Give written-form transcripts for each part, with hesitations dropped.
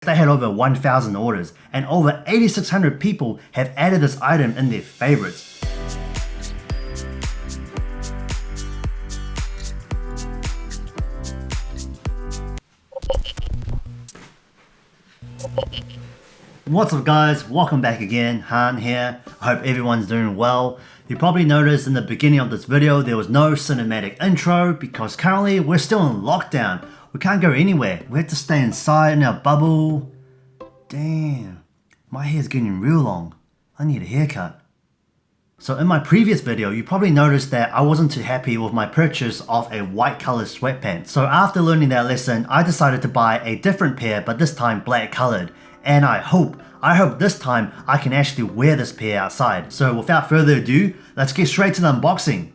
They had over 1,000 orders and over 8,600 people have added this item in their favorites. What's up guys, welcome back again, Han here. I hope everyone's doing well. You probably noticed in the beginning of this video there was no cinematic intro because currently we're still in lockdown. We can't go anywhere, we have to stay inside in our bubble. Damn, my hair's getting real long. I need a haircut. So in my previous video, you probably noticed that I wasn't too happy with my purchase of a white colored sweatpants. So after learning that lesson, I decided to buy a different pair, but this time black colored. And I hope this time I can actually wear this pair outside. So without further ado, let's get straight to the unboxing.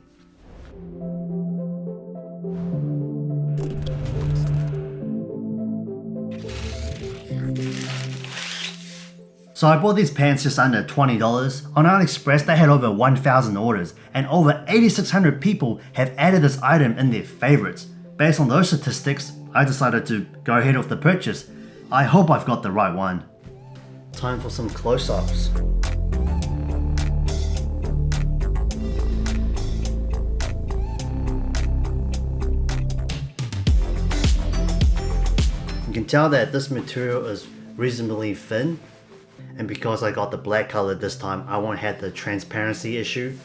So I bought these pants just under $20. On AliExpress they had over 1,000 orders and over 8,600 people have added this item in their favorites. Based on those statistics, I decided to go ahead with the purchase. I hope I've got the right one. Time for some close-ups. You can tell that this material is reasonably thin. And because I got the black color this time, I won't have the transparency issue.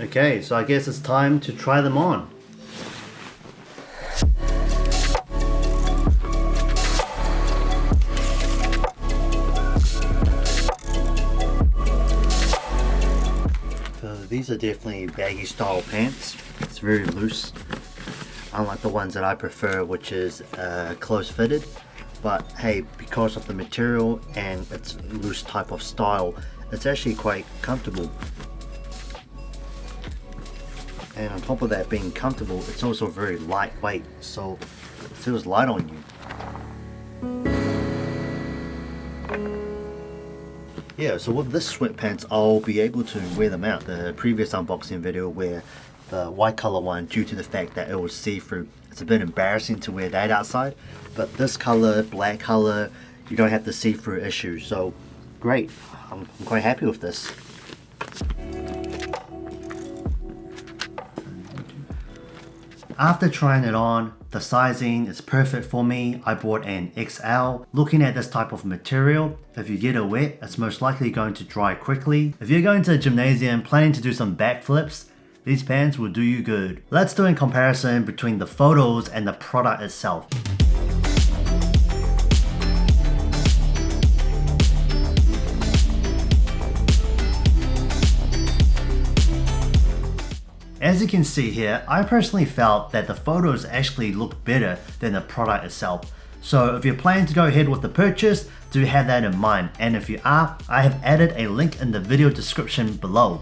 Okay, so I guess it's time to try them on. So these are definitely baggy style pants. It's very loose. Unlike the ones that I prefer, which is close fitted. But hey, because of the material and its loose type of style, it's actually quite comfortable. And on top of that being comfortable, it's also very lightweight, so it feels light on you. Yeah, so with this sweatpants, I'll be able to wear them out. The previous unboxing video where the white color one, due to the fact that it was see-through, it's a bit embarrassing to wear that outside. But this color, black color, you don't have the see-through issue, so great. I'm quite happy with this. After trying it on, the sizing is perfect for me. I bought an XL. Looking at this type of material, if you get it wet, it's most likely going to dry quickly. If you're going to a gymnasium planning to do some backflips, these pants will do you good. Let's do a comparison between the photos and the product itself. As you can see here, I personally felt that the photos actually look better than the product itself. So if you're planning to go ahead with the purchase, do have that in mind. And if you are, I have added a link in the video description below.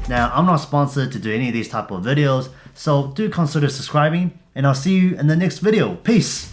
Now, I'm not sponsored to do any of these type of videos, so do consider subscribing, and I'll see you in the next video. Peace!